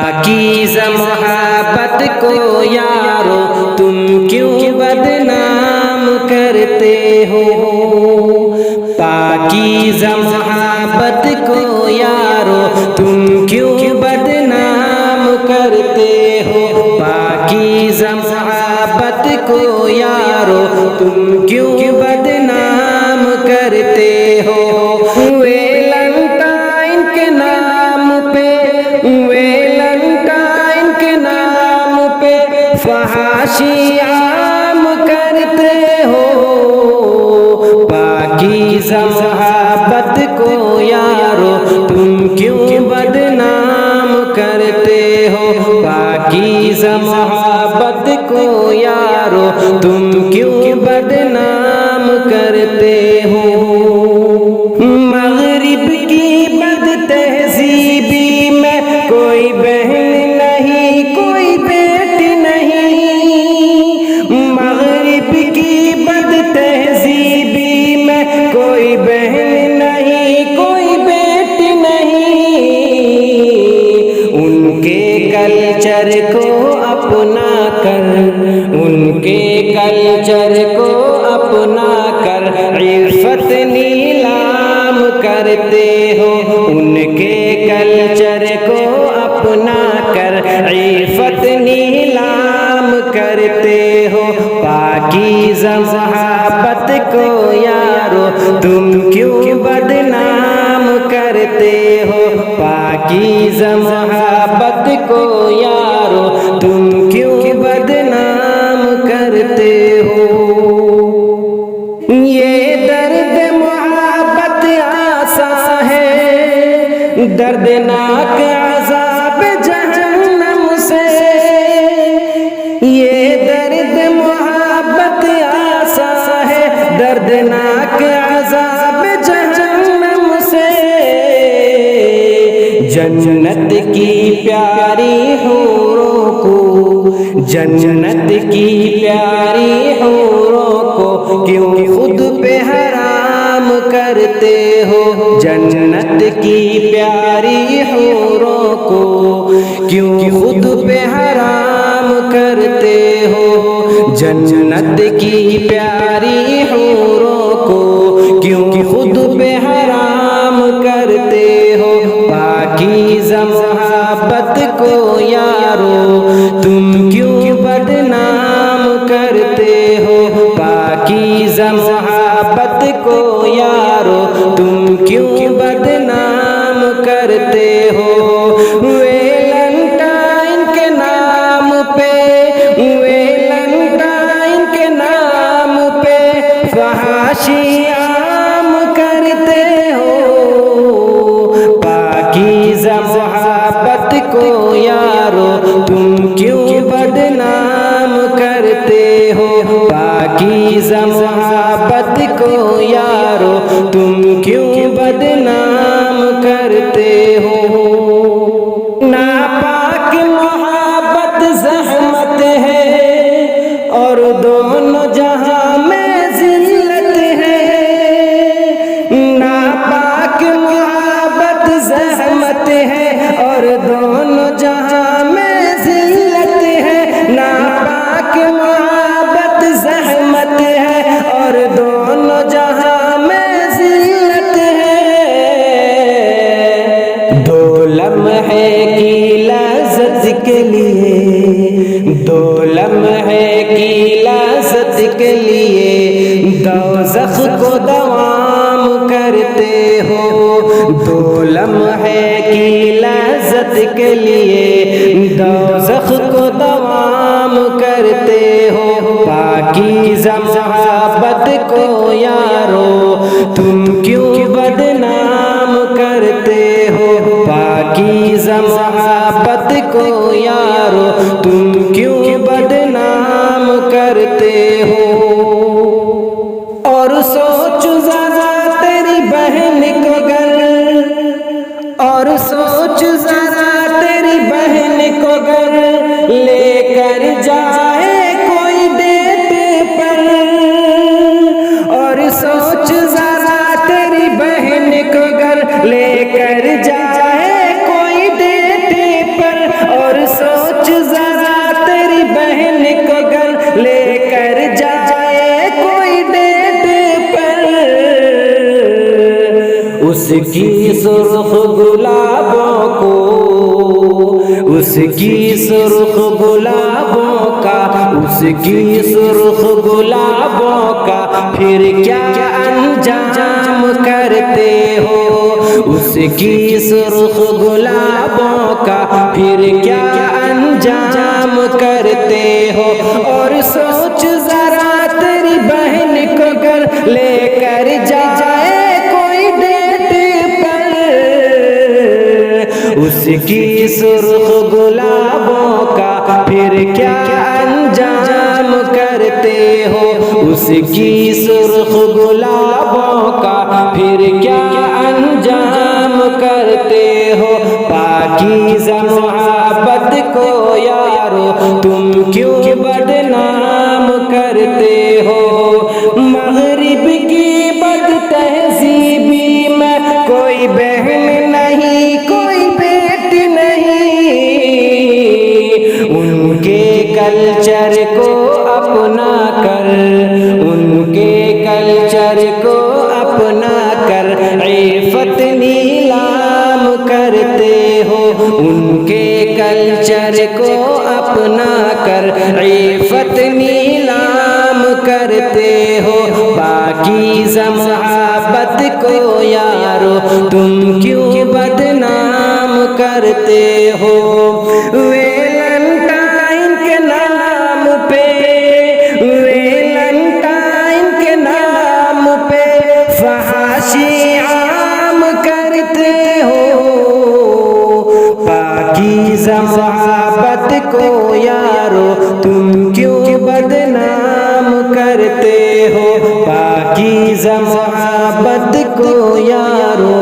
पाकीज़ा मोहब्बत को यारो तुम क्यों बदनाम करते हो। पाकीज़ा मोहब्बत को यारो तुम क्यों बदनाम करते हो। पाकीज़ा मोहब्बत को यारो तुम क्यों बदनाम करते हो। वैलेंटाइन के नाम पे, वैलेंटाइन के नाम पे फहाशी आम करते हो। पाकीज़ा मोहब्बत को यारो तुम क्यों बदनाम करते हो। पाकीज़ा मोहब्बत को यारो तुम क्यों बदनाम करते हो। मगरिब की बद तहज़ीबी में कोई बहन नहीं, कोई बेटी नहीं। मगरिब की बद तहज़ीबी में कोई बहन नहीं, कोई बेटी नहीं। उनके कल्चर को अपना कर, उनके कल्चर को अपना कर इफ़्फ़त नीलाम करते हो। उनके कल्चर को अपना कर इफ़्फ़त नीलाम करते हो। पाकीज़ा मोहब्बत को यारो तुम क्यों बदनाम करते हो। पाकीज़ा मोहब्बत को यारो तुम क्यों बदनाम करते हो। ये दर्द मोहब्बत आसा है, दर्दनाक अज़ाब जहन्नम से। ये दर्द मोहब्बत आसा है, दर्दनाक अज़ाब जहन्नम से। जन्नत की प्यारी हूरों को, जन्नत की प्यारी हूरों को क्यों खुद पे हराम करते हो। जन्नत की प्यारी हूरों को क्यों खुद पे हराम करते हो। जन्नत की प्यारी हूरों को क्यों खुद पे हराम करते हो। पाकीज़ा मोहब्बत को यारो तुम क्यों बदनाम करते हो। पाकीज़ा मोहब्बत को यारो तुम क्यों बदनाम करते हो। वैलेंटाइन के नाम पे, वैलेंटाइन के नाम पे फहाशी आम करते हो। पाकीज़ा मोहब्बत को यारो तुम क्यों बदनाम करते हो। पाकीज़ा मोहब्बत को यारो तुम क्यों बदनाम करते हो। नापाक मोहब्बत ज़हमत है और दोनों जहां में ज़िल्लत है। नापाक मोहब्बत ज़हमत है और दोनों जहां में ज़िल्लत है। नापाक मोहब्बत ज़हमत है और दोनों जहां में ज़िल्लत है। दो लम्हे की लज़्ज़त के लिए, दो लम्हे की लज़्ज़त के लिए दोज़ख को दवाम करते हो। दो लम्हे की लज़्ज़त के लिए दोज़ख को दवाम करते हो। पाकीज़ा मोहब्बत को यारो तुम क्यों बदनाम करते हो। पाकीज़ा मोहब्बत को यारो तुम क्यों बदनाम करते हो। और सोच ज़रा तेरी बहन को गर, और सोच ज़रा तेरी बहन को गर लेकर जाए कोई डेट पर। और सोच ज़रा तेरी बहन को गर लेकर जाए कोई डेट पर। उसकी सुर्ख गुलाबों को, उसकी सुर्ख गुलाबों का, उसकी सुर्ख गुलाबों का फिर क्या अंजाम करते हो, उसकी सुर्ख गुलाबों का फिर क्या अंजाम करते हो। और सोच जरा तेरी बहन को घर लेकर जाए कोई डेट पर, उसकी सुर्ख गुलाबों का फिर क्या अंजाम करते हो, उसकी सुर्ख गुलाबों का फिर क्या अंजाम करते हो। पाकीज़ा मोहब्बत को यारो तुम क्यों बदनाम करते हो। मगरिब की बद तहजीबी में कोई बहन नहीं, कोई बेटी नहीं, उनके कल्चर को अपना कर, उनके कल्चर को अपना कर इफ़्फ़त नीलाम करते हो, उनके कल्चर को अपना कर इफ़्फ़त नीलाम करते हो। पाकीज़ा मोहब्बत को यारो तुम क्यों बदनाम करते हो। वेलेंटाइन के नाम पे, वेलेंटाइन के नाम पे फहाशी आम करते हो। पाकीज़ा मोहब्बत को यारो तुम क्यों बदनाम करते हो। पाकीज़ा मोहब्बत को यारो